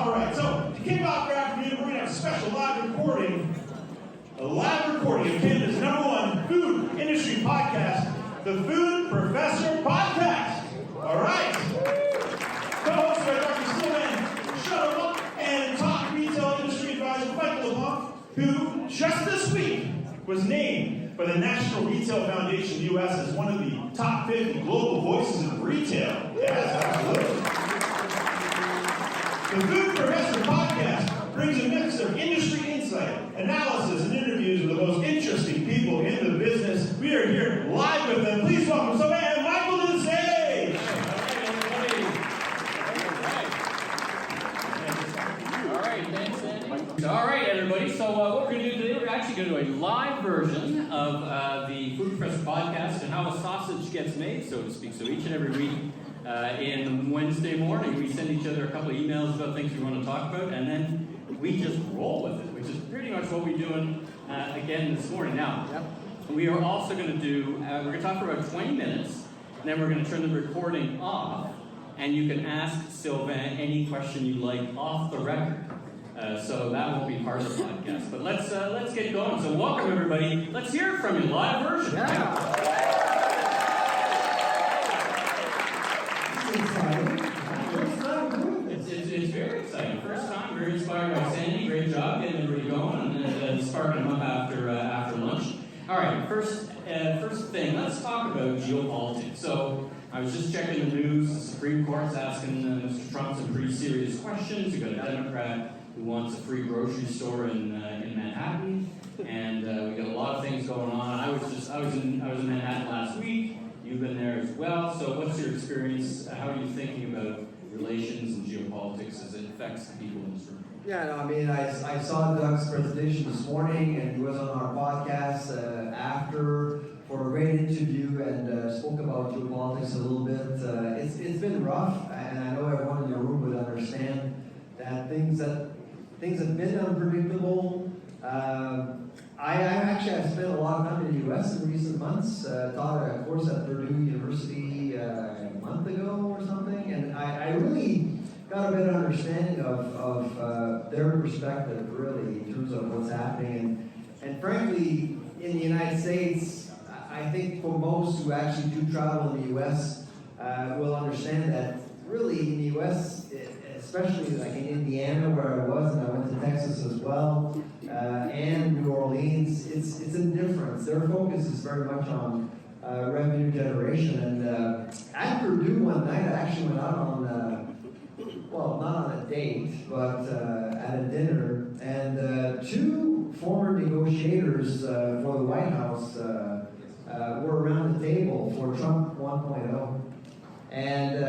All right, so to kick off our afternoon, we're going to have a special live recording of Canada's #1 food industry podcast, the Food Professor Podcast. All right. Co-hosted by Dr. Sylvain Charlebois and top retail industry advisor Michael LeBlanc, who just this week was named by the National Retail Foundation U.S. as one of the top 50 global voices of retail. Yes, absolutely. The Food Professor Podcast brings a mix of industry insight, analysis, and interviews with the most interesting people in the business. We are here live with them. Please welcome Sylvain and Michael to the stage. All right, thanks, Andy. All right, everybody. So what we're going to do today, we're actually going to do a live version of the Food Professor Podcast and how a sausage gets made, so to speak. So each and every week, in Wednesday morning, we send each other a couple of emails about things we want to talk about, and then we just roll with it, which is pretty much what we're doing again this morning. Now, we are also going to do, we're going to talk for about 20 minutes, and then we're going to turn the recording off, and you can ask Sylvain any question you like off the record. So that won't be part of the podcast. But let's get going. So welcome, everybody. Let's hear it from you, live version. It's very exciting. First time, very inspired by Sandy. Great job getting everybody going and sparking them up after lunch. All right, first thing, let's talk about geopolitics. So I was just checking the news. The Supreme Court's asking Mr. Trump some pretty serious questions. You've got a Democrat who wants a free grocery store in Manhattan, and we got a lot of things going on. I was in Manhattan last week. You've been there as well. So what's your experience? How are you thinking about relations and geopolitics as it affects the people in this room? Yeah, no, I mean, I saw Doug's presentation this morning, and he was on our podcast after for a great interview and spoke about geopolitics a little bit. It's been rough, and I know everyone in the room would understand that things have been unpredictable. I actually have spent a lot of time in the U.S. in recent months. Taught a course at Purdue University a month ago or something, and I really got a better understanding of their perspective, really, in terms of what's happening. And frankly, in the United States, I think for most who actually do travel in the U.S. Will understand that really in the U.S., especially like in Indiana where I was, and I went to Texas as well, and New Orleans, it's a difference. Their focus is very much on revenue generation. And at Purdue one night, I actually went out on, well, not on a date, but at a dinner, and two former negotiators for the White House were around the table for Trump 1.0. And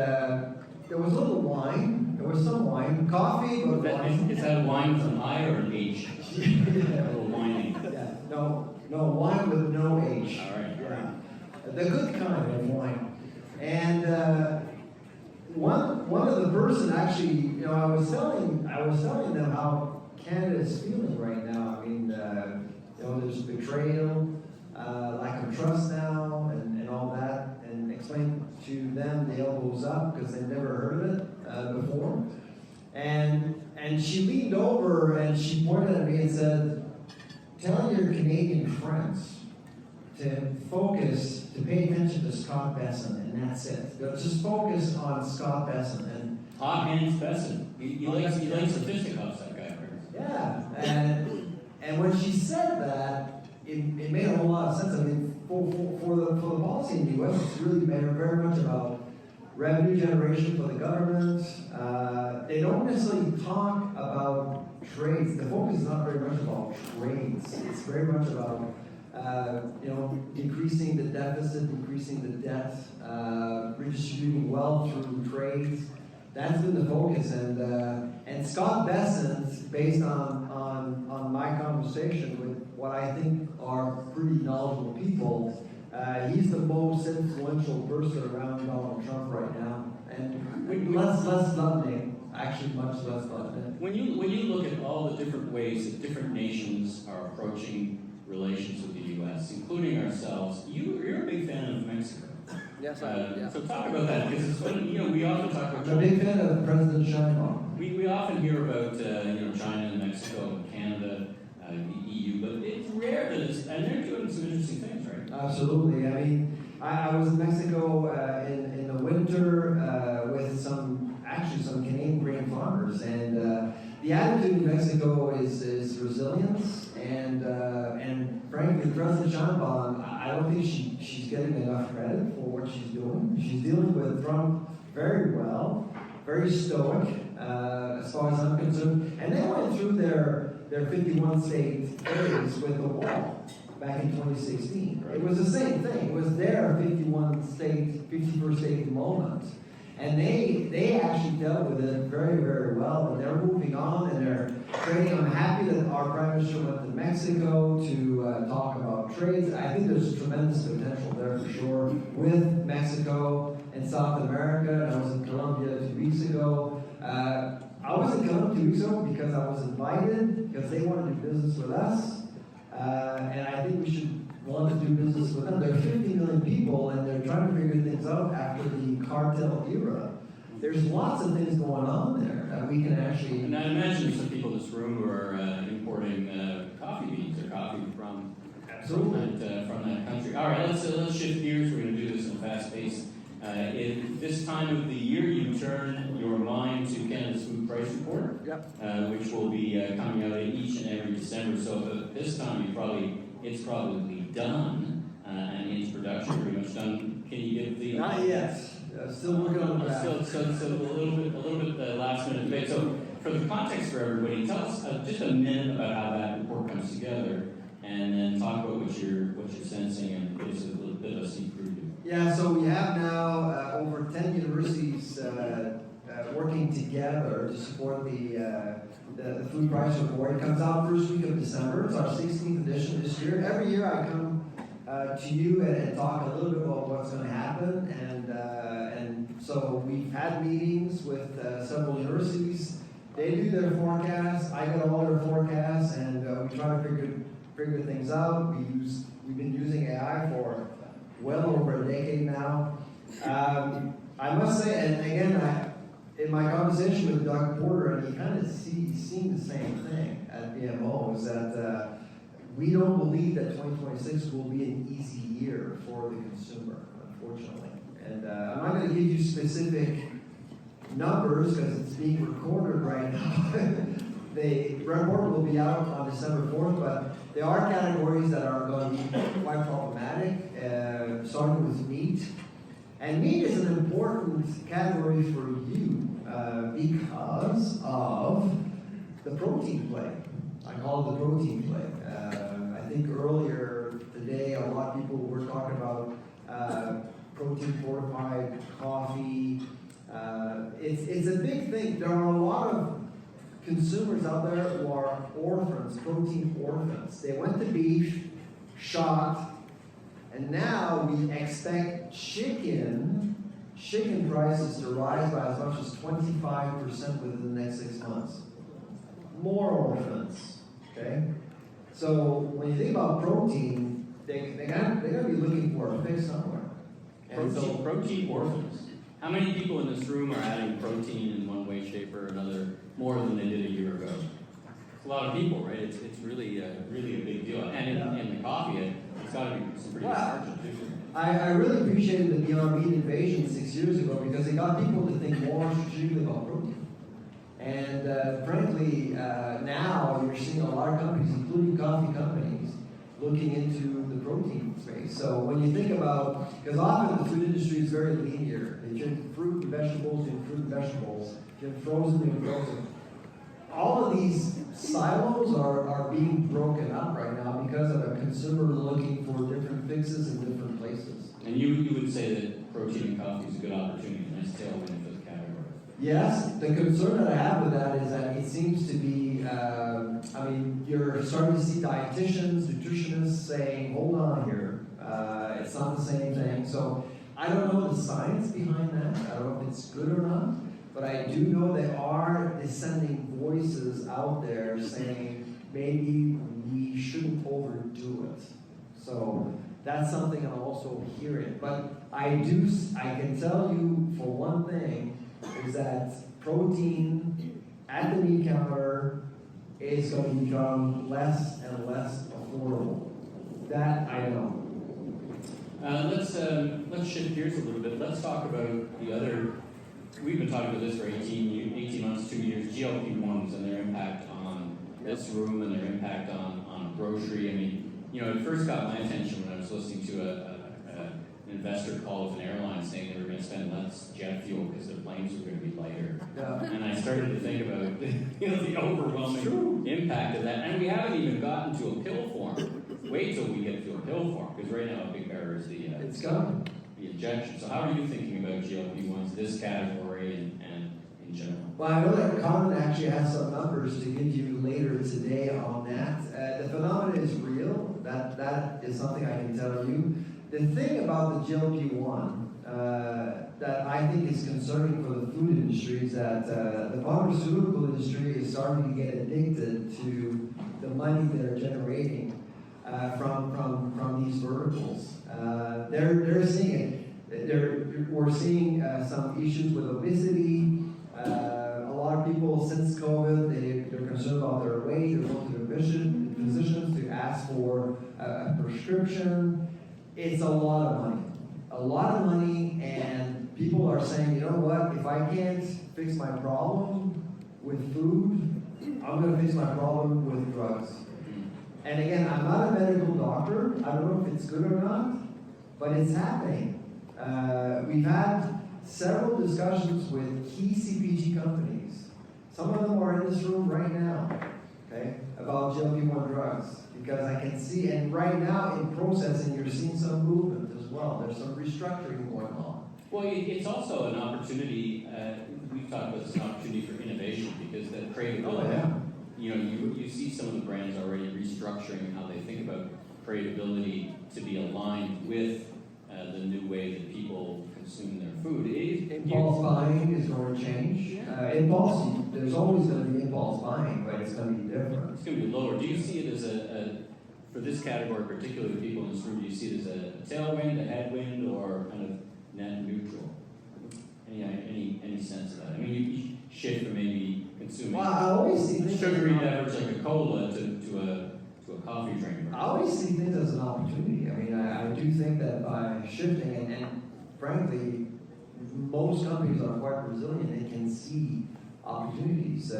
there was a little wine. There was some wine, coffee, but wine. Is that wine with an I or an H? A little whining. Yeah, no wine with no H. All right. Yeah, the good kind of wine. And one of the person actually, I was telling them how Canada is feeling right now. I mean, there's betrayal, lack of trust now, and all that. And explain to them the elbows up because they've never heard of it before. And she leaned over and she pointed at me and said, "Tell your Canadian friends to focus, to pay attention to Scott Besson, and that's it. Just focus on Scott Besson." And Hot hands Besson. He likes the fisticuffs, that guy. yeah, and when she said that, it made a whole lot of sense. I mean, for the policy in the U.S., it's really very much about revenue generation for the government. They don't necessarily talk about trades. The focus is not very much about trades. It's very much about decreasing the deficit, decreasing the debt, redistributing wealth through trades. That's been the focus. And Scott Besson, based on my conversation with what I think are pretty knowledgeable people, he's the most influential person around Donald Trump right now. And less London, actually much less London. When you look at all the different ways that different nations are approaching relations with the U.S., including ourselves, you're a big fan of Mexico. Yes, I am. Yeah. So talk about that, because it's been, we often talk about. I'm a big fan of President Sheinbaum. We we often hear about China and Mexico and Canada, the EU, but it's rare that and they're doing some interesting things, right? Absolutely. I mean, I was in Mexico in the winter with some Canadian grain farmers, and the attitude in Mexico is resilience, and frankly, President Charlebois, I don't think she's getting enough credit for what she's doing. She's dealing with Trump very well, very stoic, as far as I'm concerned, and they went through their 51 state phase with the wall back in 2016. Right. It was the same thing. It was their 51st state moment. And they actually dealt with it very, very well, and they're moving on, and they're trading. I'm happy that our Prime Minister went to Mexico to talk about trades. I think there's tremendous potential there for sure with Mexico and South America. I was in Colombia 2 weeks ago. I was in Colombia 2 weeks ago because I was invited, because they want to do business with us. And I think we should want to do business with them. There are 50 million people, and they're trying to figure things out after the cartel era. There's lots of things going on there that we can actually... And I imagine some people in this room who are importing coffee beans or coffee from that country. All right, let's shift gears. We're going to do this in a fast pace. In this time of the year, you turn your mind to Canada's Food Price Report, which will be coming out each and every December. So this time, it's probably done, and its production pretty much done. Can you give the... Not yet. Still working on that. So a little bit last minute debate. So for the context for everybody, tell us just a minute about how that report comes together, and then talk about what you're sensing, and give us a little bit of a sneak preview. Yeah, so we have now over 10 universities working together to support the food price report. It comes out first week of December. It's our 16th edition this year. Every year I come to you and talk a little bit about what's going to happen, and so we've had meetings with several universities. They do their forecasts. I get all their forecasts, and we try to figure things out. We've been using AI for well over a decade now. I must say, and again, in my conversation with Dr. Porter, and he kind of seen the same thing at BMO, is that we don't believe that 2026 will be an easy year for the consumer, unfortunately. And I'm not going to give you specific numbers because it's being recorded right now. The report will be out on December 4th, but there are categories that are going to be quite problematic, starting with meat. And meat is an important category for you because of the protein play. I call it the protein play. I think earlier today, a lot of people were talking about protein-fortified coffee. It's a big thing. There are a lot of consumers out there who are orphans, protein orphans. They went to beef, shot, and now we expect chicken prices to rise by as much as 25% within the next 6 months. More orphans, okay? So when you think about protein, they're going to be looking for a fix somewhere. Protein orphans. How many people in this room are adding protein in one way, shape, or another more than they did a year ago? It's a lot of people, right? It's really a big deal. And in the coffee, it's got to be some pretty margin too. I really appreciated the Beyond Meat invasion 6 years ago because it got people to think more strategically about protein. And frankly, now you're seeing a lot of companies, including coffee companies, looking into the protein space. So when you think about, because often the food industry is very linear. If you're in fruit and vegetables, you're in fruit and vegetables. If you're in frozen, you're in frozen. All of these silos are being broken up right now because of a consumer looking for different fixes in different places. And you would say that protein in coffee is a good opportunity, a nice tailwind for the category. Yes, the concern that I have with that is that it seems to be, you're starting to see dietitians, nutritionists saying, hold on here, it's not the same thing. So I don't know the science behind that. I don't know if it's good or not. But I do know there are dissenting voices out there saying maybe we shouldn't overdo it. So that's something I'm also hearing. But I can tell you for one thing, is that protein at the meat counter is going to become less and less affordable. That I know. Let's shift gears a little bit. Let's talk about the other. We've been talking about this for 18 months, 2 years. GLP-1s and their impact on this room and their impact on grocery. I mean, it first got my attention when I was listening to an investor call with an airline saying they were going to spend less jet fuel because their planes were going to be lighter. Yeah. And I started to think about the overwhelming impact of that. And we haven't even gotten to a pill form. Wait till we get to a pill form, because right now a big barrier is the injection. So how are you thinking about GLP-1s, this category, and in general? Well, I know that Colin actually has some numbers to give you later today on that. The phenomenon is real. That is something I can tell you. The thing about the GLP-1 that I think is concerning for the food industry is that the pharmaceutical industry is starting to get addicted to the money they're generating from these verticals. They're seeing it. We're seeing some issues with obesity. A lot of people since COVID, they're concerned about their weight. They're going to the physicians to ask for a prescription. It's a lot of money, and people are saying, you know what? If I can't fix my problem with food, I'm going to fix my problem with drugs. And again, I'm not a medical doctor. I don't know if it's good or not, but it's happening. We've had several discussions with key CPG companies. Some of them are in this room right now, okay, about GLP-1 drugs. Because I can see, and right now in processing, you're seeing some movement as well. There's some restructuring going on. Well, it's also an opportunity, we've talked about this, an opportunity for innovation, because the creativity, you see some of the brands already restructuring how they think about creativity to be aligned with the new way that people consume their food. Impulse buying is going to change. There's always going to be impulse buying, but it's going to be different. It's going to be lower. Do you see it as for this category, particularly the people in this room, do you see it as a tailwind, a headwind, or kind of net neutral? Any sense of that? I mean, you shift from maybe consuming I always see things sugary beverage like a cola to a coffee drink. I always see things as an opportunity. I mean, I do think that by shifting, and frankly, most companies are quite resilient and can see opportunities.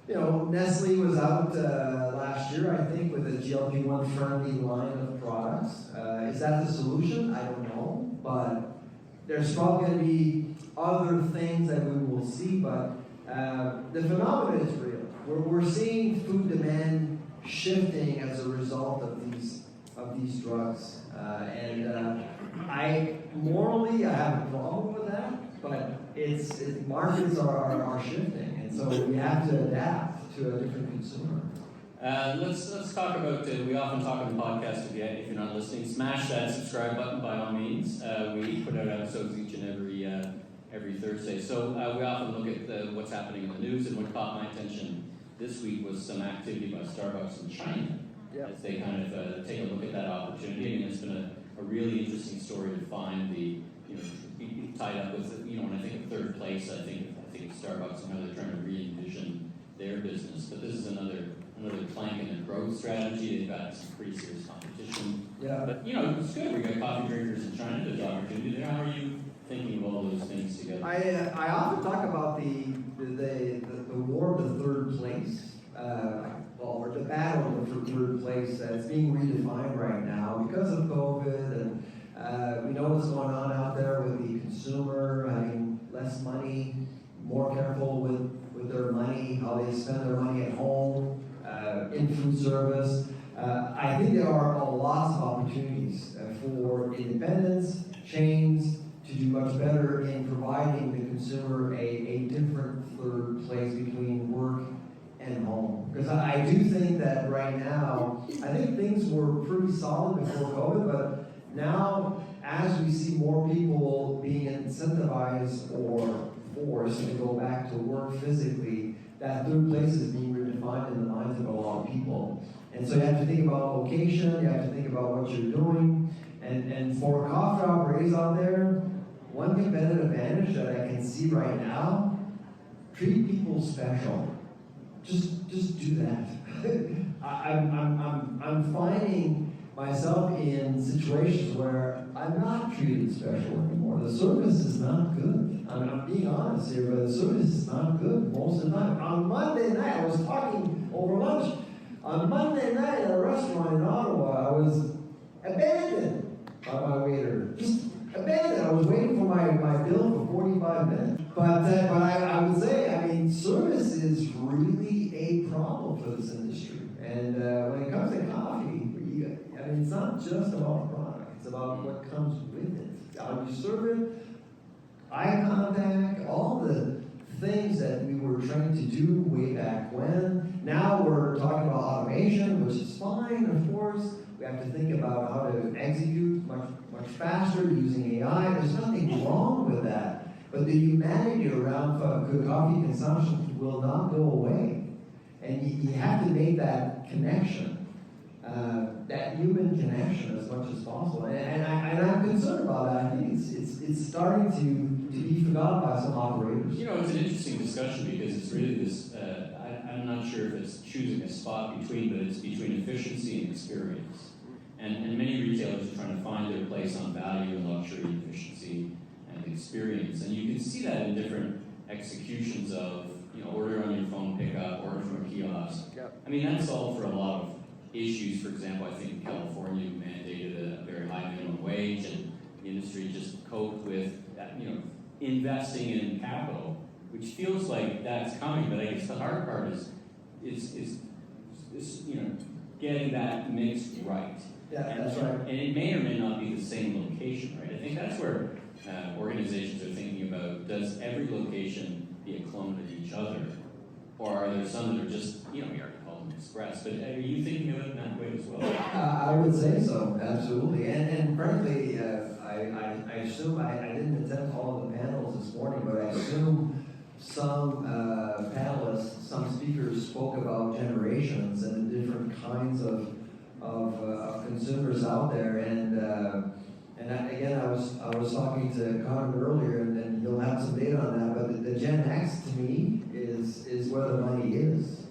Nestle was out last year, I think, with a GLP-1 friendly line of products. Is that the solution? I don't know, but there's probably going to be other things that we will see, but the phenomenon is real. We're seeing food demand shifting as a result of these drugs, and I have a problem with that, but markets are shifting, and so we have to adapt to a different consumer. Let's talk about, we often talk on the podcast, if you're not listening, smash that subscribe button by all means. We put out episodes each and every Thursday. So we often look at what's happening in the news, and what caught my attention this week was some activity by Starbucks in China. Yep. As they kind of take a look at that opportunity. I mean, it's been a really interesting story to find be tied up with, when I think of third place, I think of Starbucks and how they're trying to re-envision their business. But this is another plank in their growth strategy. They've got some pretty serious competition. Yeah. But it's good. We got coffee drinkers in China. There's opportunity there. How are you thinking of all those things together? I often talk about the war of the third place, or the battle for third place that's being redefined right now because of COVID, and we know what's going on out there with the consumer having less money, more careful with their money, how they spend their money at home, in food service. I think there are lots of opportunities for independents, chains, to do much better in providing the consumer a different third place between work and home. Because I do think that right now, I think things were pretty solid before COVID, but now as we see more people being incentivized or forced to go back to work physically, that third place is being redefined in the minds of a lot of people. And so you have to think about location, you have to think about what you're doing, and for coffee operators out there, one competitive advantage that I can see right now treat people special. Just do that. I'm finding myself in situations where I'm not treated special anymore. The service is not good. I'm being honest here, but the service is not good most of the time. On Monday night, I was talking over lunch. On Monday night at a restaurant in Ottawa, I was abandoned by my waiter. Just abandoned. I was waiting for my bill for 45 minutes. But I would say, I mean, service is really a problem for this industry. And when it comes to coffee, I mean, it's not just about the product. It's about what comes with it. How you serve it, eye contact, all the things that we were trying to do way back when. Now we're talking about automation, which is fine, of course. We have to think about how to execute much faster using AI. There's nothing wrong with that. But the humanity around coffee consumption will not go away. And you have to make that connection, that human connection as much as possible. And I'm concerned about that. I think it's starting to be forgotten by some operators. You know, it's an interesting discussion because it's really this, I'm not sure if it's choosing a spot between, but it's between efficiency and experience. And many retailers are trying to find their place on value and luxury, efficiency and experience. And you can see that in different executions of, you know, order on your phone, pick up, order from a kiosk. Yep. I mean, that's solved for a lot of issues. For example, I think California mandated a very high minimum wage, and the industry just coped with, you know, investing in capital, which feels like that's coming. But I guess the hard part is you know, getting that mix right. Yeah, that's right. And it may or may not be the same location, right? I think that's where organizations are thinking about, does every location be a clone of each other? Or are there some that are just, you know, we already call them express, but are you thinking of it in that way as well? I would say so, absolutely. And frankly, I assume, I didn't attend all of the panels this morning, but I assume some panelists, some speakers spoke about generations and the different kinds of consumers out there. And again, I was talking to Connor earlier, and you'll have some data on that, but the Gen X to me is where the money is.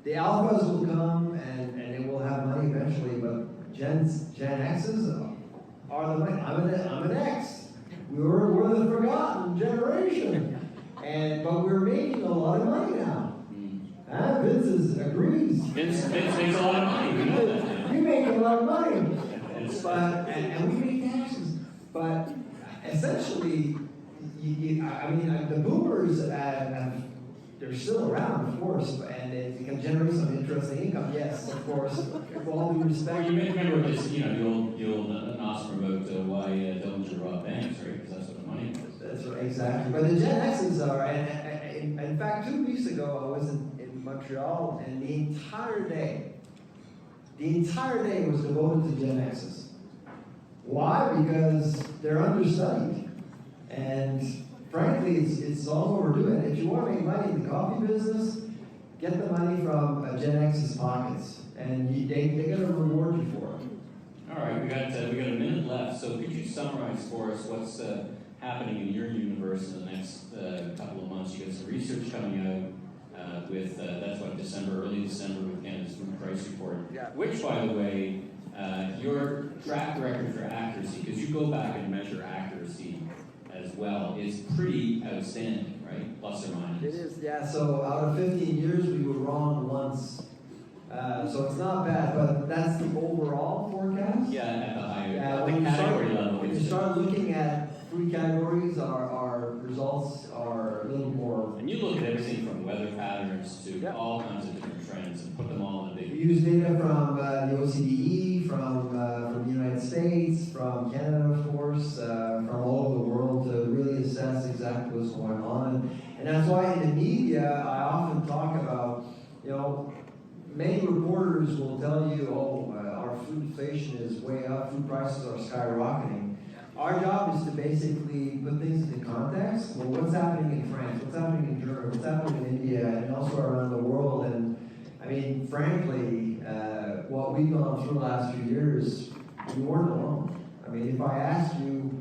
The alphas will come and they will have money eventually, but Gen X's are the money. I'm an X. We're the forgotten generation, but we're making a lot of money now. Vince agrees. Vince makes a lot of money. We know that. You make a lot of money. But, and we pay taxes, but essentially, I mean, the boomers, they're still around, of course, and it can generate some interesting income, yes, of course, with all due respect. Well, you may remember this, you know, the old nostrum about why don't you rob banks, right? Because that's what the money was. That's right, exactly. But the Gen X's are, and in fact, 2 weeks ago, I was in Montreal, and the entire day was devoted to Gen X's. Why? Because they're understudied. And frankly, it's all overdoing it. If you want to make money in the coffee business, get the money from Gen X's pockets. And they're going to reward you for it. All right, we got a minute left. So could you summarize for us what's happening in your universe in the next couple of months? You got some research coming out with, that's what, early December with Canada's Food Price Report. Yeah. Which, by the way, your track record for accuracy, because you go back and measure accuracy as well, is pretty outstanding, right? Plus or minus. It is, yeah. So out of 15 years, we were wrong once. So it's not bad, but that's the overall forecast. Yeah, at the higher, When the category level. When you start looking at 3 categories, our results are a little more. And you look at everything from weather patterns to all kinds of different trends and put them all in a We big. use data from the OCDE, from the United States, from Canada, of course, from all over the world to really assess exactly what's going on. And that's why in the media, I often talk about, you know, many reporters will tell you, our food inflation is way up, food prices are skyrocketing. Our job is to basically put things into context. Well, what's happening in France? What's happening in Germany? What's happening in India and elsewhere around the world? And I mean, frankly, what we've gone through the last few years, we weren't alone. I mean, if I asked you,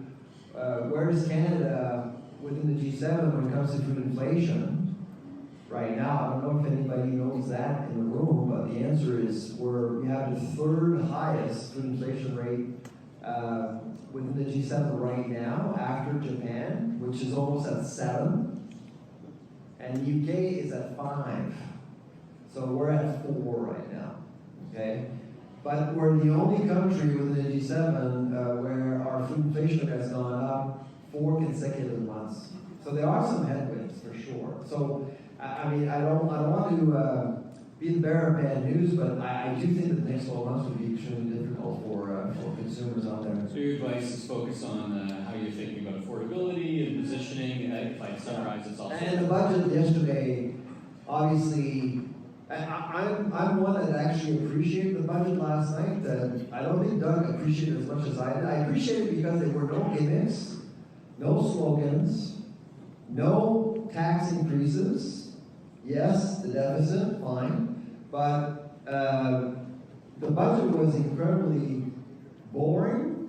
where is Canada within the G7 G7 when it comes to food inflation. Right now, I don't know if anybody knows that in the room, but the answer is we have the third highest food inflation rate within the G7 right now, after Japan, which is almost at 7, and the UK is at 5. So we're at 4 right now, okay? But we're the only country within the G7 where our food inflation rate has gone up 4 consecutive months. So there are some headwinds for sure. So I mean, I don't want to be the bearer of bad news, but I do think that the next 12 months would be extremely difficult for consumers out there. So your advice is focus on how you're thinking about affordability and positioning. If I summarize, it's also. And the budget yesterday, obviously, I'm one that actually appreciated the budget last night. I don't think Doug appreciated it as much as I did. I appreciate it because there were no gimmicks, no slogans, no tax increases. Yes, the deficit, fine, but the budget was incredibly boring,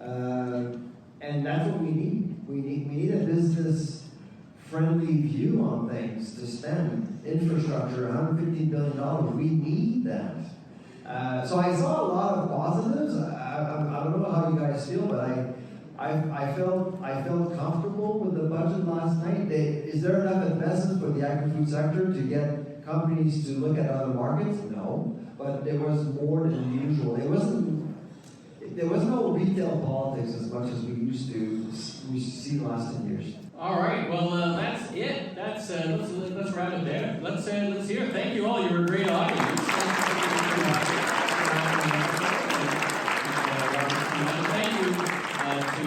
and that's what we need. We need a business-friendly view on things to spend. Infrastructure, $150 billion, we need that. So I saw a lot of positives. I don't know how you guys feel, but I felt comfortable with the budget last night. Is there enough investment for the agri-food sector to get companies to look at other markets? No, but there was more than usual. There was no retail politics as much as we see the last 10 years. All right, well that's it. Let's wrap it there. Let's hear it. Thank you all. You're a great audience. Thank you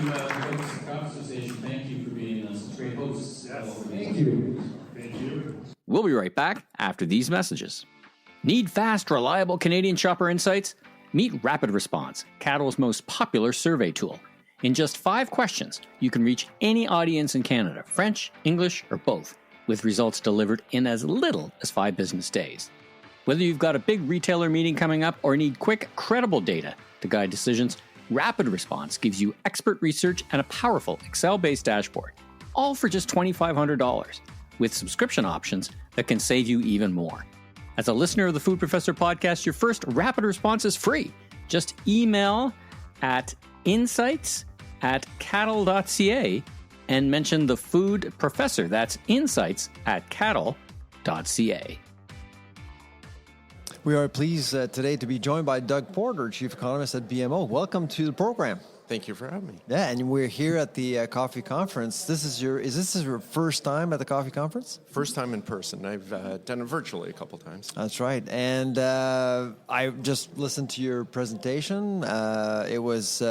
to the folks at the Crop Association. Thank you for being such great hosts. Yes. Thank you. Thank you. We'll be right back after these messages. Need fast, reliable Canadian shopper insights? Meet Rapid Response, Cattle's most popular survey tool. In just 5 questions, you can reach any audience in Canada, French, English, or both, with results delivered in as little as 5 business days. Whether you've got a big retailer meeting coming up or need quick, credible data to guide decisions, Rapid Response gives you expert research and a powerful Excel-based dashboard, all for just $2,500, with subscription options that can save you even more. As a listener of the Food Professor podcast, your first Rapid Response is free. Just email at insights@cattle.ca and mention the Food Professor. That's insights@cattle.ca. We are pleased today to be joined by Doug Porter, Chief Economist at BMO. Welcome to the program. Thank you for having me. Yeah, and we're here at the coffee conference. Is this your first time at the coffee conference? First time in person. I've done it virtually a couple times. That's right. And I just listened to your presentation. It was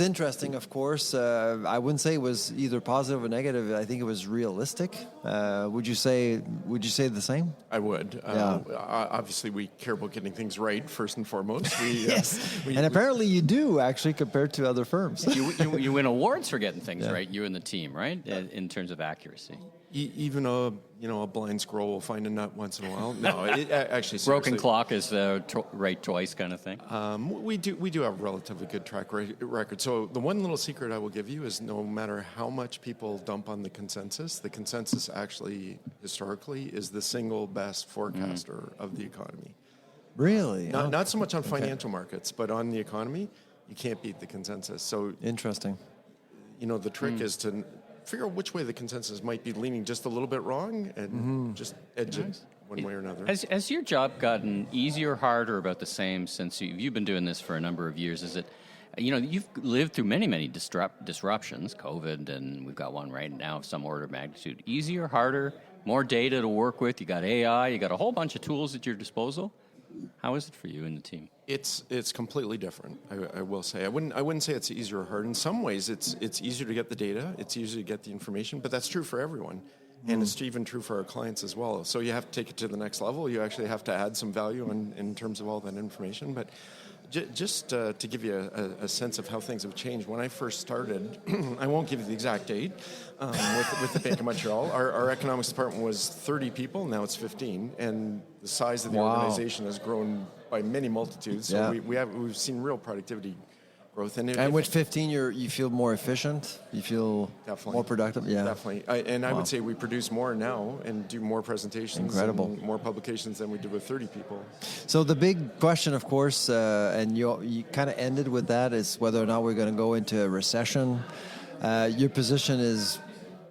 interesting, of course. I wouldn't say it was either positive or negative. I think it was realistic. Would you say the same? I would. Yeah. Obviously, we care about getting things right first and foremost. Yes. And apparently you do, actually, compared to other firms. You win awards for getting things right, you and the team, right? In terms of accuracy. Even a blind squirrel will find a nut once in a while. No, actually, seriously. Broken clock is right twice kind of thing. We do have a relatively good track record. So the one little secret I will give you is no matter how much people dump on the consensus actually historically is the single best forecaster of the economy. Really? Not so much on financial markets, but on the economy, you can't beat the consensus. So interesting. The trick is to figure out which way the consensus might be leaning just a little bit wrong and just edge it one way or another. Has your job gotten easier, harder, about the same since you've been doing this for a number of years? Is it, you've lived through many disruptions, COVID, and we've got one right now of some order of magnitude. Easier, harder, more data to work with. You got AI, you got a whole bunch of tools at your disposal. How is it for you and the team? It's completely different. I will say I wouldn't say it's easier or hard. In some ways, it's easier to get the data. It's easier to get the information, but that's true for everyone, and it's even true for our clients as well. So you have to take it to the next level. You actually have to add some value in terms of all that information. But just to give you a sense of how things have changed, when I first started, I won't give you the exact date, with the Bank of Montreal, our economics department was 30 people, now it's 15, and the size of the organization has grown by many multitudes. So we've seen real productivity growth. And with 15, you feel more efficient. You feel Definitely. more productive. Yeah, Definitely. I would say we produce more now and do more presentations, Incredible. and more publications than we did with 30 people. So the big question, of course, and you kind of ended with that, is whether or not we're going to go into a recession. Your position is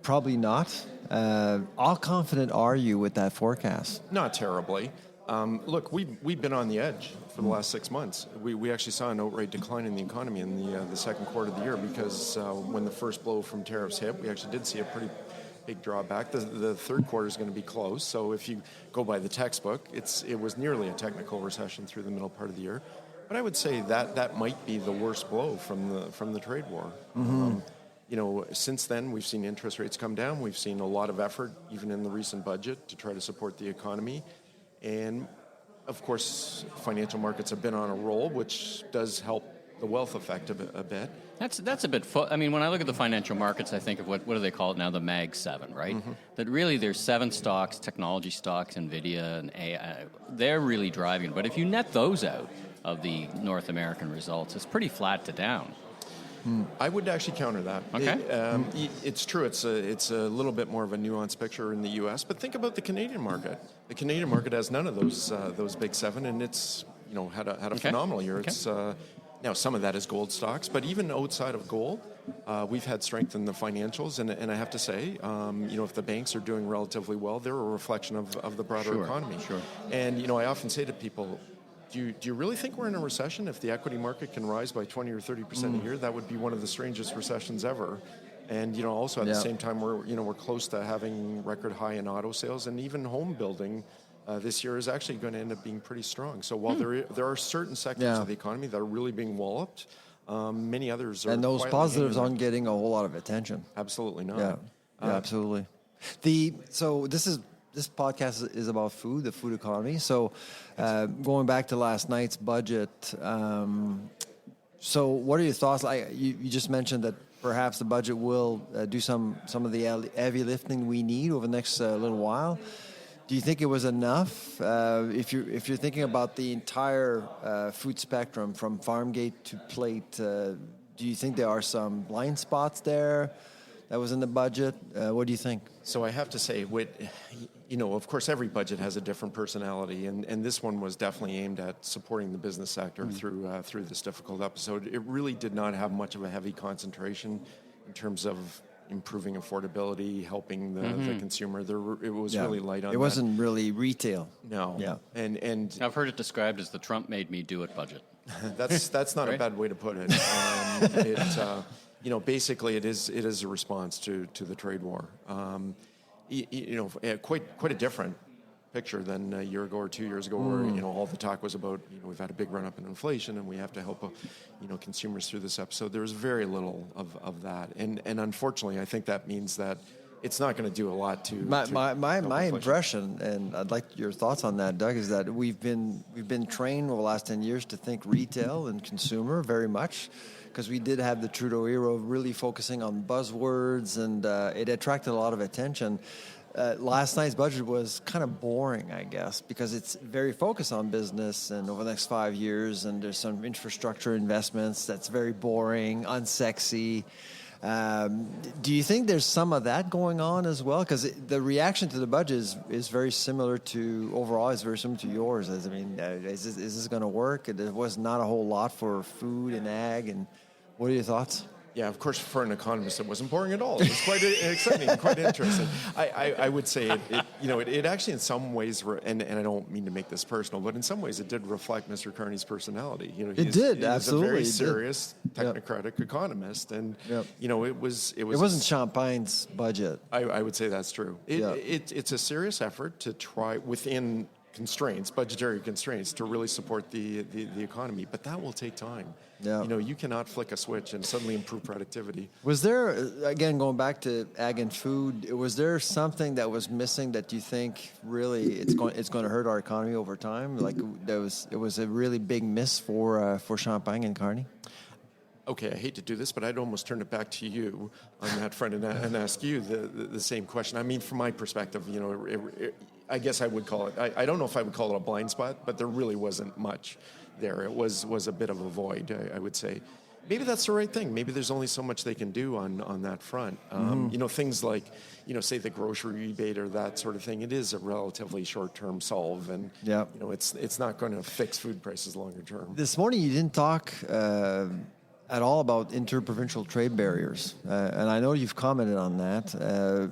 probably not. How confident are you with that forecast? Not terribly. Look, we've been on the edge for the last 6 months. We actually saw an outright decline in the economy in the second quarter of the year because when the first blow from tariffs hit, we actually did see a pretty big drawback. The third quarter is going to be close. So if you go by the textbook, it was nearly a technical recession through the middle part of the year. But I would say that might be the worst blow from the trade war. Since then, we've seen interest rates come down. We've seen a lot of effort, even in the recent budget, to try to support the economy. And, of course, financial markets have been on a roll, which does help the wealth effect a bit. That's a bit. I mean, when I look at the financial markets, I think of what do they call it now? The Mag 7, right? Mm-hmm. That really there's 7 stocks, technology stocks, Nvidia, and AI. They're really driving. But if you net those out of the North American results, it's pretty flat to down. I would actually counter that. Okay. It's true. It's a little bit more of a nuanced picture in the U.S. But think about the Canadian market. The Canadian market has none of those big 7, and it's had a phenomenal year. Okay. It's now some of that is gold stocks, but even outside of gold, we've had strength in the financials. And I have to say, if the banks are doing relatively well, they're a reflection of the broader economy. Sure. And I often say to people, do you really think we're in a recession? If the equity market can rise by 20 or 30% a year, that would be one of the strangest recessions ever. And also at the same time, we're close to having record high in auto sales, and even home building this year is actually going to end up being pretty strong. So while there are certain sectors of the economy that are really being walloped, many others are. And those positives aren't getting a whole lot of attention. Absolutely not. Yeah, absolutely. So this podcast is about food, the food economy. So going back to last night's budget, so what are your thoughts? You just mentioned that perhaps the budget will do some of the heavy lifting we need over the next little while. Do you think it was enough? If you're thinking about the entire food spectrum from farm gate to plate, do you think there are some blind spots there that was in the budget? What do you think? So I have to say, of course, every budget has a different personality, and this one was definitely aimed at supporting the business sector through this difficult episode. It really did not have much of a heavy concentration in terms of improving affordability, helping the consumer. It was really light on that. It wasn't really retail. No. Yeah. And I've heard it described as the Trump made me do it budget. that's not a bad way to put it. Basically, it is a response to the trade war. Quite a different picture than a year ago or 2 years ago, where all the talk was about we've had a big run up in inflation and we have to help consumers through this episode. There's very little of that, and unfortunately, I think that means that it's not going to do a lot to. My impression, and I'd like your thoughts on that, Doug, is that we've been trained over the last 10 years to think retail and consumer very much, because we did have the Trudeau era of really focusing on buzzwords, and it attracted a lot of attention. Last night's budget was kind of boring, I guess, because it's very focused on business and over the next 5 years, and there's some infrastructure investments that's very boring, unsexy. Do you think there's some of that going on as well? Because the reaction to the budget is very similar to, overall, is very similar to yours. I mean, is this going to work? There was not a whole lot for food and ag, and what are your thoughts? Yeah, of course, for an economist, it wasn't boring at all. It was quite exciting, quite interesting. I would say it actually in some ways, and I don't mean to make this personal, but in some ways it did reflect Mr. Carney's personality. He's absolutely. a very serious, technocratic economist, and it wasn't Champagne's budget. I would say that's true. It's a serious effort to try within budgetary constraints, to really support the economy, but that will take time. Yeah. You cannot flick a switch and suddenly improve productivity. Was there, again, going back to ag and food, was there something that was missing that you think really it's going to hurt our economy over time? Like it was a really big miss for Champagne and Carney? Okay, I hate to do this, but I'd almost turn it back to you on that front and ask you the same question. I mean, from my perspective, I guess I would call it, I don't know if I would call it a blind spot, but there really wasn't much there. It was a bit of a void, I would say. maybe that's the right thing. Maybe there's only so much they can do on that front. Things like, say the grocery rebate or that sort of thing. It is a relatively short-term solve, and it's not going to fix food prices longer term. This morning you didn't talk at all about interprovincial trade barriers, and I know you've commented on that.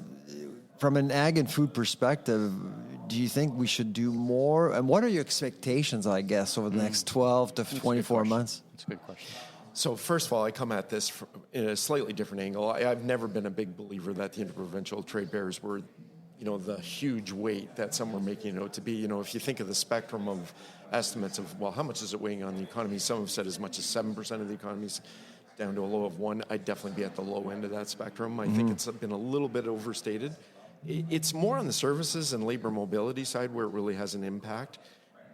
From an ag and food perspective, do you think we should do more? And what are your expectations, I guess, over the next 12 to 24 months? That's a good question. So first of all, I come at this in a slightly different angle. I've never been a big believer that the interprovincial trade barriers were, the huge weight that some were making it out to be. If you think of the spectrum of estimates of, how much is it weighing on the economy? Some have said as much as 7% of the economy's down to a low of 1. I'd definitely be at the low end of that spectrum. I think it's been a little bit overstated. It's more on the services and labor mobility side where it really has an impact.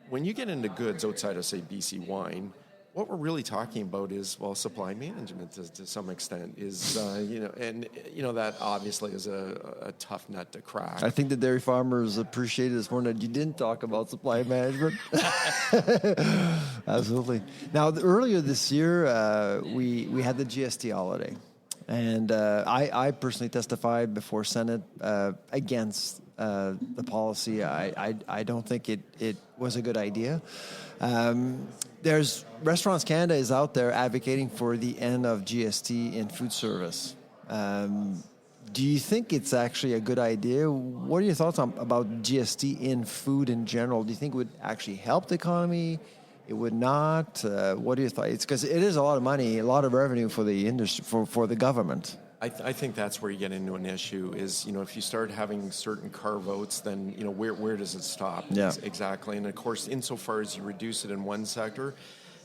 When you get into goods outside of, say, BC wine, what we're really talking about is, supply management to some extent is, that obviously is a tough nut to crack. I think the dairy farmers appreciated this morning that you didn't talk about supply management. Absolutely. Now, earlier this year, we had the GST holiday. And I personally testified before Senate against the policy. I don't think it was a good idea. There's Restaurants Canada is out there advocating for the end of GST in food service. Do you think it's actually a good idea? What are your thoughts about GST in food in general? Do you think it would actually help the economy? It would not. What are your thoughts? It's because it is a lot of money, a lot of revenue for the industry, for the government. I think that's where you get into an issue is, if you start having certain carve-outs, then, where does it stop? Yeah. Exactly. And, of course, insofar as you reduce it in one sector,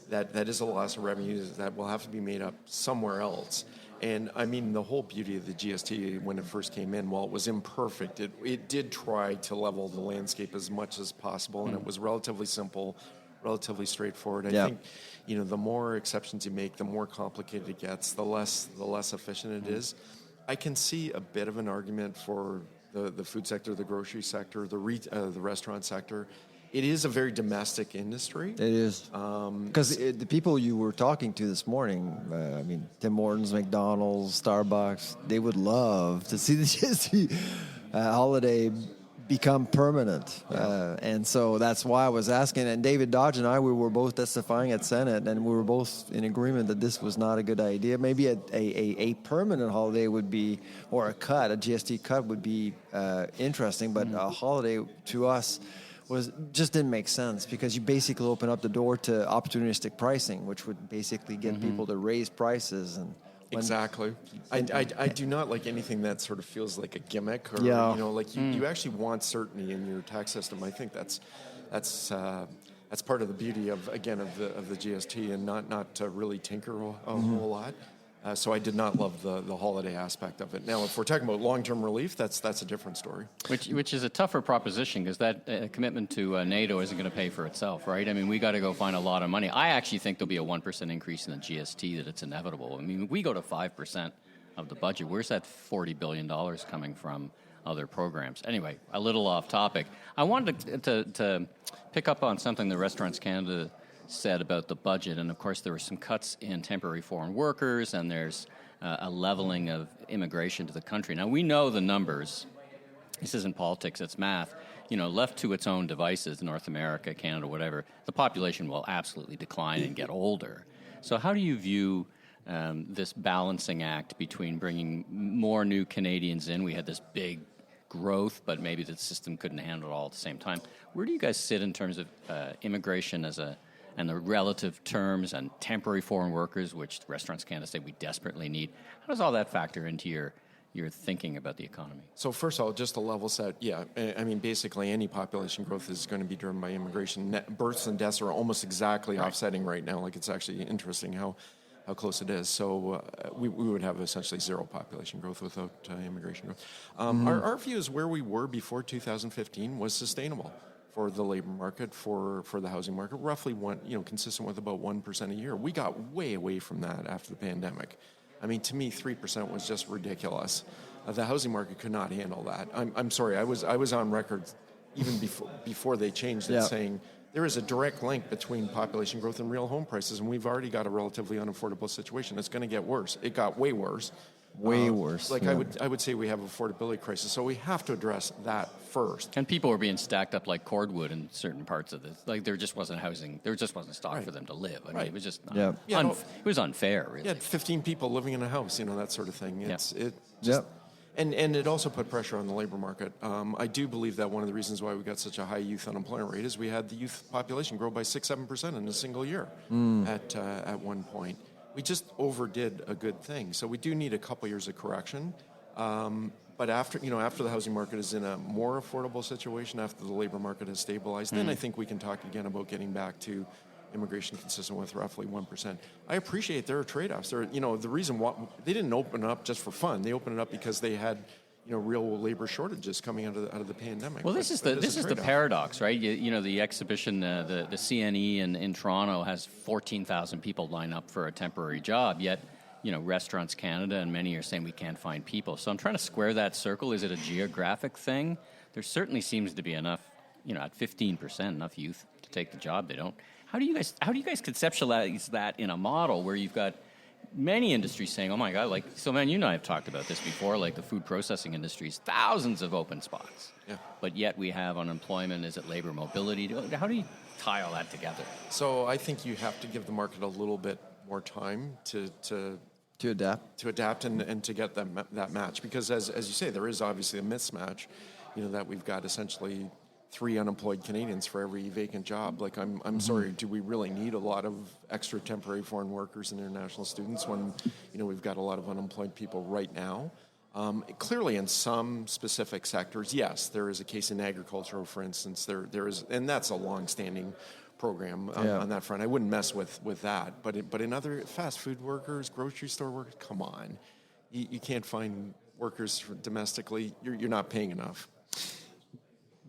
that is a loss of revenues that will have to be made up somewhere else. And, I mean, the whole beauty of the GST when it first came in, while it was imperfect, it did try to level the landscape as much as possible, and it was relatively simple, relatively straightforward. I think, the more exceptions you make, the more complicated it gets, the less efficient it is. I can see a bit of an argument for the food sector, the grocery sector, the restaurant sector. It is a very domestic industry. It is. Because the people you were talking to this morning, Tim Hortons, McDonald's, Starbucks, they would love to see the GST holiday become permanent. And so that's why I was asking. And David Dodge and I, we were both testifying at Senate, and we were both in agreement that this was not a good idea. Maybe a permanent holiday would be, or a GST cut would be interesting, but a holiday to us just didn't make sense, because you basically open up the door to opportunistic pricing, which would basically get people to raise prices. And exactly. I do not like anything that sort of feels like a gimmick, or you actually want certainty in your tax system. I think that's part of the beauty of the GST, and not to really tinker a whole lot. So I did not love the holiday aspect of it. Now, if we're talking about long-term relief, that's a different story. Which is a tougher proposition, because that commitment to NATO isn't going to pay for itself, right? I mean, we got to go find a lot of money. I actually think there'll be a 1% increase in the GST, that it's inevitable. I mean, we go to 5% of the budget. Where's that $40 billion coming from other programs? Anyway, a little off topic. I wanted to pick up on something the Restaurants Canada said about the budget, and of course there were some cuts in temporary foreign workers, and there's a leveling of immigration to the country. Now, we know the numbers. This isn't politics, it's math. Left to its own devices, North America, Canada, whatever, the population will absolutely decline and get older. So how do you view this balancing act between bringing more new Canadians in? We had this big growth, but maybe the system couldn't handle it all at the same time. Where do you guys sit in terms of immigration and the relative terms, and temporary foreign workers, which Restaurants Canada say we desperately need? How does all that factor into your thinking about the economy? So first of all, just a level set, basically any population growth is going to be driven by immigration. Births and deaths are almost exactly offsetting right now. Like, it's actually interesting how close it is. So we would have essentially zero population growth without immigration growth. Our view is where we were before 2015 was sustainable for the labor market, for the housing market, roughly consistent with about 1% a year. We got way away from that after the pandemic. I mean, to me, 3% was just ridiculous. The housing market could not handle that. I'm sorry, I was on record even before they changed it, saying there is a direct link between population growth and real home prices, and we've already got a relatively unaffordable situation. It's going to get worse. It got way worse. Way worse. Like I would say we have an affordability crisis, so we have to address that first. And people were being stacked up like cordwood in certain parts of this. Like there just wasn't housing. There just wasn't stock for them to live. I mean, it was just it was unfair. Really. You had 15 people living in a house, that sort of thing. And it also put pressure on the labor market. I do believe that one of the reasons why we got such a high youth unemployment rate is we had the youth population grow by 6-7% in a single year at one point. We just overdid a good thing. So we do need a couple years of correction. But after the housing market is in a more affordable situation, after the labor market has stabilized, then I think we can talk again about getting back to immigration consistent with roughly 1%. I appreciate there are trade-offs. The reason why they didn't open it up just for fun. They opened it up because they had real labor shortages coming out of the pandemic. Well, this is the paradox, right? The exhibition, the CNE in Toronto has 14,000 people line up for a temporary job, yet Restaurants Canada and many are saying we can't find people. So I'm trying to square that circle. Is it a geographic thing? There certainly seems to be enough, at 15%, enough youth to take the job. They don't. How do you guys conceptualize that in a model where you've got many industries saying, oh my God, like Sylvain, you and I have talked about this before, like the food processing industries, thousands of open spots. Yeah. But yet we have unemployment. Is it labor mobility? How do you tie all that together? So I think you have to give the market a little bit more time to adapt and to get that match, because as you say, there is obviously a mismatch, that we've got essentially 3 unemployed Canadians for every vacant job. Like, I'm sorry, do we really need a lot of extra temporary foreign workers and international students when, we've got a lot of unemployed people right now? Clearly, in some specific sectors, yes, there is a case in agriculture, for instance. There is, and that's a long-standing program on that front. I wouldn't mess with that. But in other fast food workers, grocery store workers, come on, you can't find workers domestically. You're not paying enough.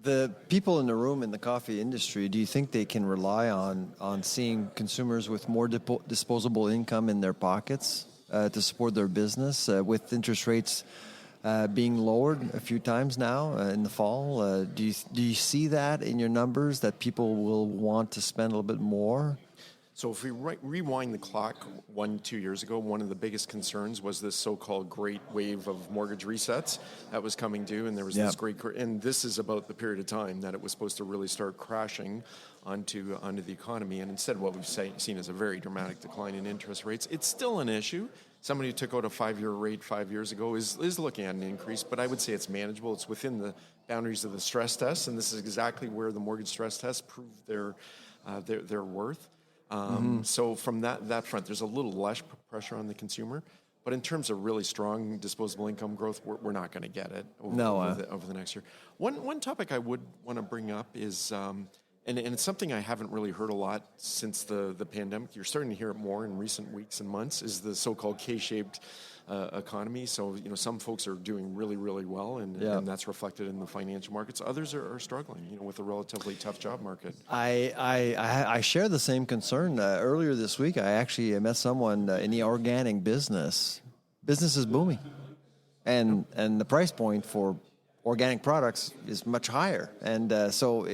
The people in the room in the coffee industry, do you think they can rely on seeing consumers with more disposable income in their pockets to support their business with interest rates being lowered a few times now in the fall? Do you see that in your numbers, that people will want to spend a little bit more? So if we rewind the clock 1-2 years ago, one of the biggest concerns was this so-called great wave of mortgage resets that was coming due, and there was this and this is about the period of time that it was supposed to really start crashing onto the economy. And instead, what we've seen is a very dramatic decline in interest rates. It's still an issue. Somebody who took out a 5-year rate 5 years ago is looking at an increase, but I would say it's manageable. It's within the boundaries of the stress test, and this is exactly where the mortgage stress tests prove their worth. So from that front, there's a little less pressure on the consumer. But in terms of really strong disposable income growth, we're not going to get it over the next year. One topic I would want to bring up is, and it's something I haven't really heard a lot since the pandemic. You're starting to hear it more in recent weeks and months, is the so-called K-shaped economy. So, some folks are doing really, really well, and that's reflected in the financial markets. Others are struggling, with a relatively tough job market. I share the same concern. Earlier this week, I actually met someone in the organic business. Business is booming, and the price point for organic products is much higher, and so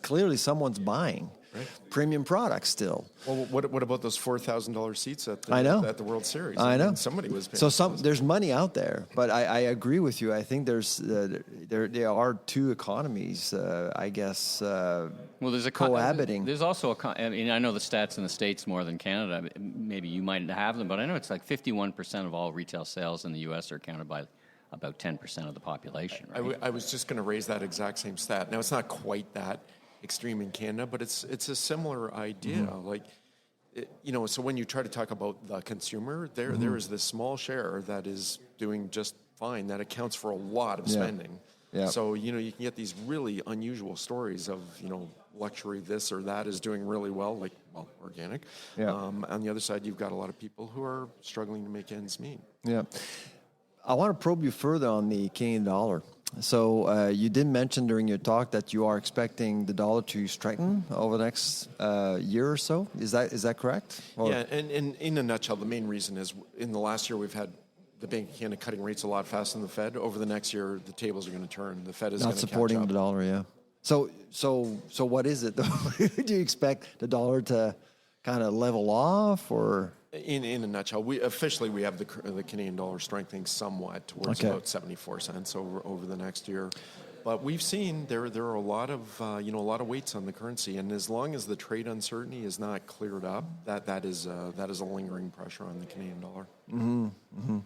clearly someone's buying. Right. Premium products still. Well, what about those $4,000 seats at the World Series? I know. Somebody was paying. So there's money out there, but I agree with you. I think there are two economies, I guess, there's cohabiting. There's also I know the stats in the States more than Canada. Maybe you might have them, but I know it's like 51% of all retail sales in the U.S. are accounted by about 10% of the population, right? I was just going to raise that exact same stat. Now, it's not quite that extreme in Canada, but it's a similar idea. Mm-hmm. So when you try to talk about the consumer, there is this small share that is doing just fine, that accounts for a lot of spending. Yeah. So, you can get these really unusual stories of, luxury this or that is doing really well, organic. Yeah. On the other side, you've got a lot of people who are struggling to make ends meet. Yeah. I want to probe you further on the Canadian dollar. So you did mention during your talk that you are expecting the dollar to strengthen over the next year or so. Is that correct? Or? Yeah, and in a nutshell, the main reason is in the last year we've had the Bank of Canada cutting rates a lot faster than the Fed. Over the next year, the tables are going to turn. The Fed is going to not supporting the dollar, yeah. So what is it? Do you expect the dollar to kind of level off, or? In a nutshell, we have the Canadian dollar strengthening somewhat towards about 74 cents over the next year. But we've seen there are a lot of weights on the currency, and as long as the trade uncertainty is not cleared up, that is a lingering pressure on the Canadian dollar. Mm-hmm. Mm-hmm.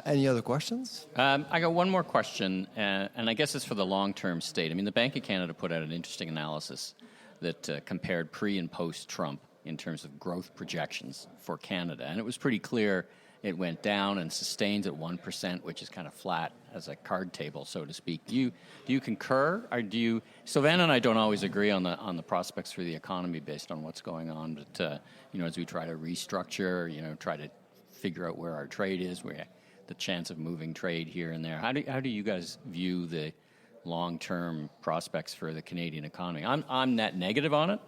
Any other questions? I got one more question, and I guess it's for the long-term state. I mean, the Bank of Canada put out an interesting analysis that compared pre- and post-Trump in terms of growth projections for Canada, and it was pretty clear it went down and sustains at 1%, which is kind of flat as a card table, so to speak. Do you concur, or do you? Sylvain and I don't always agree on the prospects for the economy based on what's going on, but as we try to restructure, try to figure out where our trade is, where the chance of moving trade here and there. How do you guys view the long-term prospects for the Canadian economy? I'm net negative on it,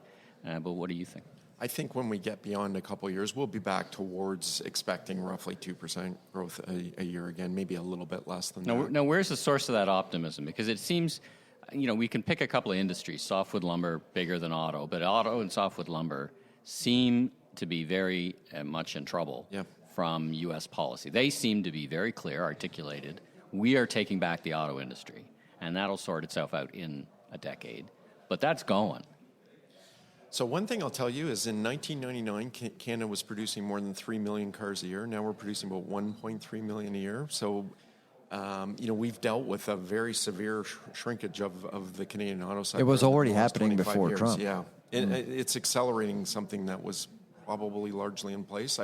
but what do you think? I think when we get beyond a couple of years, we'll be back towards expecting roughly 2% growth a year again, maybe a little bit less than that. Now, where's the source of that optimism? Because it seems, we can pick a couple of industries. Softwood lumber, bigger than auto, but auto and softwood lumber seem to be very much in trouble from U.S. policy. They seem to be very clear, articulated. We are taking back the auto industry, and that'll sort itself out in a decade. But that's going. So one thing I'll tell you is in 1999, Canada was producing more than 3 million cars a year. Now we're producing about 1.3 million a year. So, we've dealt with a very severe shrinkage of the Canadian auto sector. It was already happening before years. Trump. Yeah. It's accelerating something that was probably largely in place.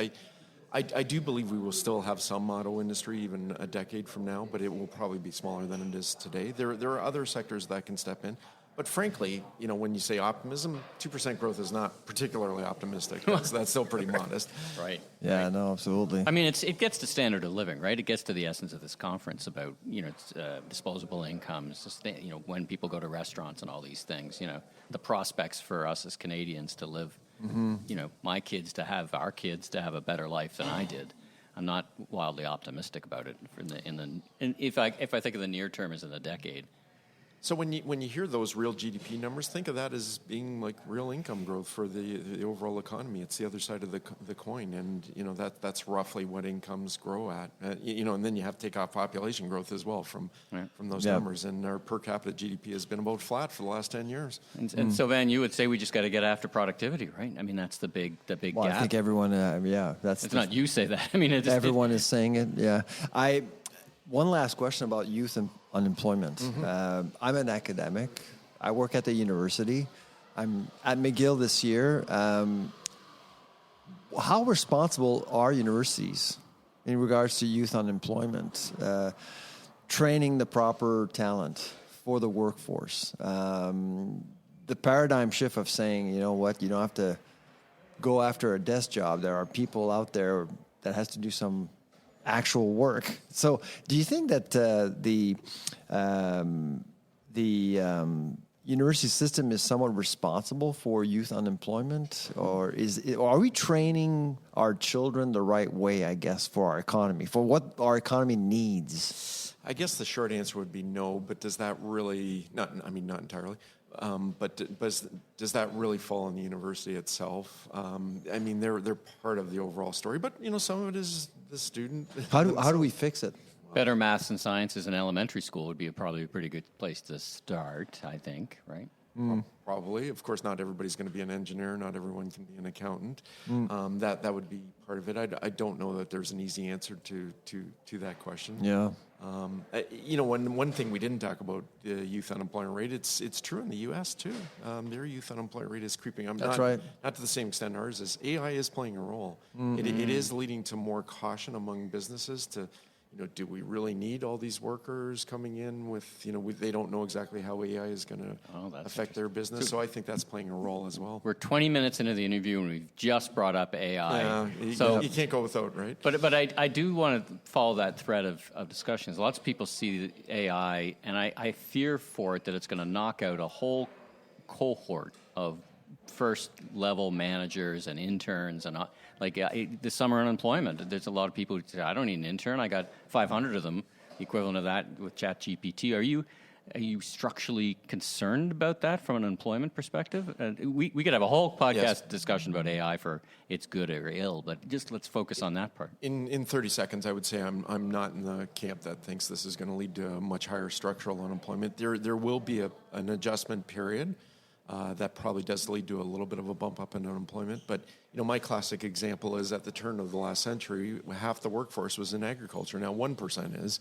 I do believe we will still have some auto industry even a decade from now, but it will probably be smaller than it is today. There are other sectors that can step in. But frankly, when you say optimism, 2% growth is not particularly optimistic. That's still pretty modest. Right. Yeah, right. no, absolutely. I mean, it gets to standard of living, right? It gets to the essence of this conference about, disposable incomes, when people go to restaurants and all these things, the prospects for us as Canadians to live, my kids to have, our kids to have a better life than I did. I'm not wildly optimistic about it. If I think of the near term as in a decade. So when you hear those real GDP numbers, think of that as being like real income growth for the overall economy. It's the other side of the coin, and that's roughly what incomes grow at. And then you have to take off population growth as well from those numbers. And our per capita GDP has been about flat for the last 10 years. And Sylvain, you would say we just got to get after productivity, right? I mean, that's the big gap. I think everyone, It's not you say that. I mean, everyone is saying it. Yeah. One last question about youth and unemployment. Mm-hmm. I'm an academic. I work at the university. I'm at McGill this year. How responsible are universities in regards to youth unemployment, training the proper talent for the workforce? The paradigm shift of saying, you know what, you don't have to go after a desk job. There are people out there that has to do some actual work. So, do you think that the university system is somewhat responsible for youth unemployment, or are we training our children the right way? I guess for our economy, for what our economy needs. I guess the short answer would be no. But does that really not entirely? But does that really fall on the university itself? They're part of the overall story, but some of it is the student. How do we fix it? Better maths and sciences in elementary school would be probably a pretty good place to start, I think, right? Probably. Of course, not everybody's going to be an engineer. Not everyone can be an accountant. That would be part of it. I don't know that there's an easy answer to that question. Yeah. One thing we didn't talk about, the youth unemployment rate, it's true in the U.S. too. Their youth unemployment rate is creeping up. That's right. Not to the same extent ours is. AI is playing a role. It is leading to more caution among businesses to, do we really need all these workers coming in with, they don't know exactly how AI is going to affect their business. So I think that's playing a role as well. We're 20 minutes into the interview and we've just brought up AI. So you can't go without, right? But I do want to follow that thread of discussions. Lots of people see AI, and I fear for it that it's going to knock out a whole cohort of first-level managers and interns and the summer unemployment. There's a lot of people who say, I don't need an intern. I got 500 of them, equivalent of that with ChatGPT. Are you structurally concerned about that from an employment perspective? We could have a whole podcast discussion about AI for its good or ill, but just let's focus on that part. In 30 seconds, I would say I'm not in the camp that thinks this is going to lead to a much higher structural unemployment. There will be an adjustment period that probably does lead to a little bit of a bump up in unemployment. But my classic example is at the turn of the last century, half the workforce was in agriculture. Now 1% is.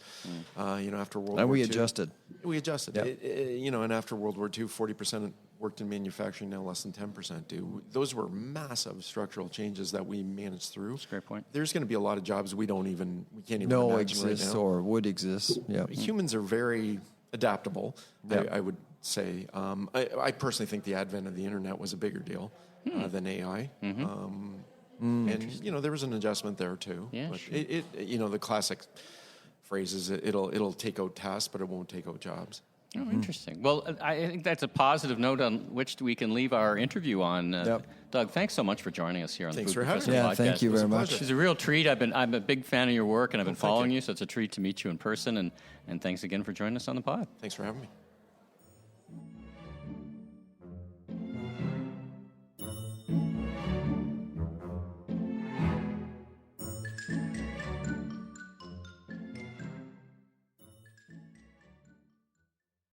After World War II, we adjusted. We adjusted. Yep. And after World War II, 40% worked in manufacturing. Now less than 10% do. Those were massive structural changes that we managed through. That's a great point. There's going to be a lot of jobs we can't even No imagine right exists now. or would exist. Yeah. Humans are very adaptable, Yeah. I would say. I personally think the advent of the internet was a bigger deal than AI. And there was an adjustment there too. Yeah, but sure. the classic phrase is it'll take out tasks, but it won't take out jobs. Oh, interesting. Well, I think that's a positive note on which we can leave our interview on. Yep. Doug, thanks so much for joining us here on Thanks the Food for having Professor me. Yeah, podcast. thank you It was very a much. pleasure. It's a real treat. I'm a big fan of your work, and I've been Thank following you. you, so it's a treat to meet you in person. And thanks again for joining us on the pod. Thanks for having me.